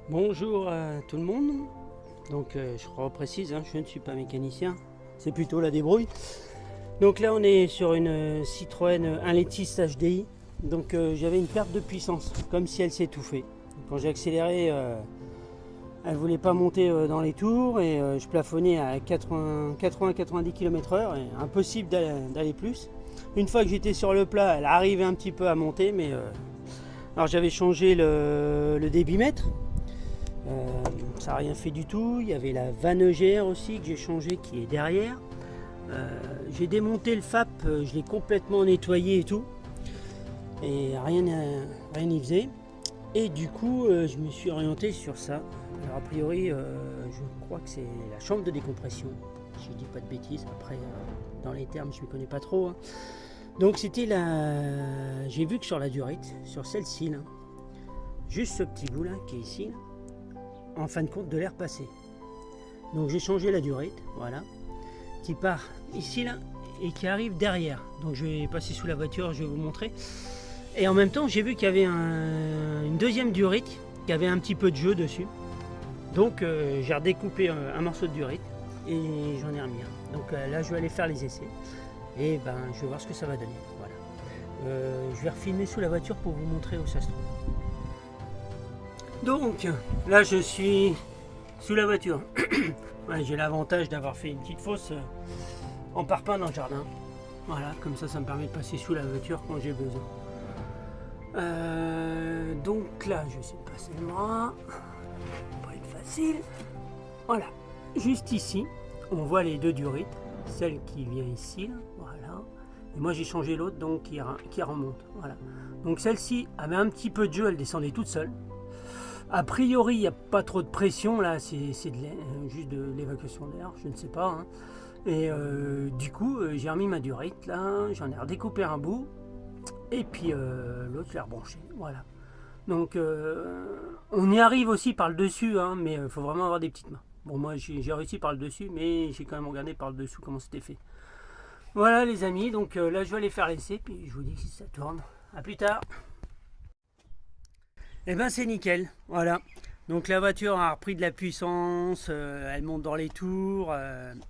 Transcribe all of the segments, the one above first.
Bonjour à tout le monde. Donc je reprécise, je ne suis pas mécanicien, c'est plutôt la débrouille. Donc là on est sur une Citroën 1.6 HDI. Donc j'avais une perte de puissance, comme si elle s'étouffait. Quand j'ai accéléré, elle ne voulait pas monter dans les tours et je plafonnais à 80-90 km/h. Impossible d'aller plus. Une fois que j'étais sur le plat, elle arrivait un petit peu à monter, mais alors j'avais changé le débitmètre. Ça n'a rien fait du tout. Il y avait la vanne EGR aussi que j'ai changé qui est derrière. J'ai démonté le FAP, je l'ai complètement nettoyé et tout. Et rien n'y faisait. Et du coup, je me suis orienté sur ça. Alors a priori, je crois que c'est la chambre de décompression. Si je dis pas de bêtises, après, dans les termes, je ne me connais pas trop. Donc c'était la... J'ai vu que sur la durite, sur celle-ci, là, juste ce petit bout là qui est ici, là, en fin de compte de l'air passé. Donc j'ai changé la durite, voilà, qui part ici là et qui arrive derrière. Donc je vais passer sous la voiture, je vais vous montrer. Et en même temps j'ai vu qu'il y avait une deuxième durite qui avait un petit peu de jeu dessus. Donc j'ai redécoupé un morceau de durite et j'en ai remis un. Donc là je vais aller faire les essais et ben je vais voir ce que ça va donner. Voilà. Je vais refilmer sous la voiture pour vous montrer où ça se trouve. Donc là je suis sous la voiture. Ouais, j'ai l'avantage d'avoir fait une petite fosse en parpaing dans le jardin. Voilà, comme ça me permet de passer sous la voiture quand j'ai besoin. Donc là je vais essayer de passer le bras. Ça va pas être facile. Voilà, juste ici on voit les deux durites. Celle qui vient ici, là, voilà. Et moi j'ai changé l'autre donc qui remonte. Voilà. Donc celle-ci avait un petit peu de jeu, elle descendait toute seule. A priori, il n'y a pas trop de pression, là, c'est juste de l'évacuation d'air, je ne sais pas. Et du coup, j'ai remis ma durite, là, j'en ai redécoupé un bout, et puis l'autre, je l'ai rebranché, voilà. Donc, on y arrive aussi par le dessus, mais il faut vraiment avoir des petites mains. Bon, moi, j'ai réussi par le dessus, mais j'ai quand même regardé par le dessous comment c'était fait. Voilà, les amis, donc là, je vais aller faire l'essai, puis je vous dis si ça tourne. A plus tard. Eh ben c'est nickel, voilà. Donc la voiture a repris de la puissance, elle monte dans les tours,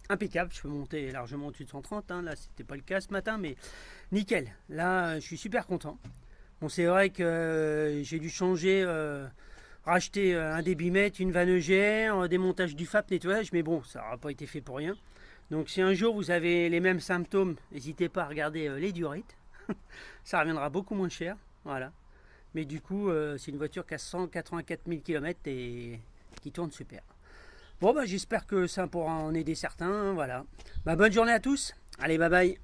impeccable, je peux monter largement au-dessus de 130, là c'était pas le cas ce matin, mais nickel. Là je suis super content. Bon c'est vrai que j'ai dû changer, racheter un débitmètre, une vanne EGR, démontage du FAP, nettoyage, mais bon ça n'aura pas été fait pour rien. Donc si un jour vous avez les mêmes symptômes, n'hésitez pas à regarder les durites, ça reviendra beaucoup moins cher, voilà. Mais du coup, c'est une voiture qui a 184 000 km et qui tourne super. Bon, bah, j'espère que ça pourra en aider certains. Voilà. Bah, bonne journée à tous. Allez, bye bye.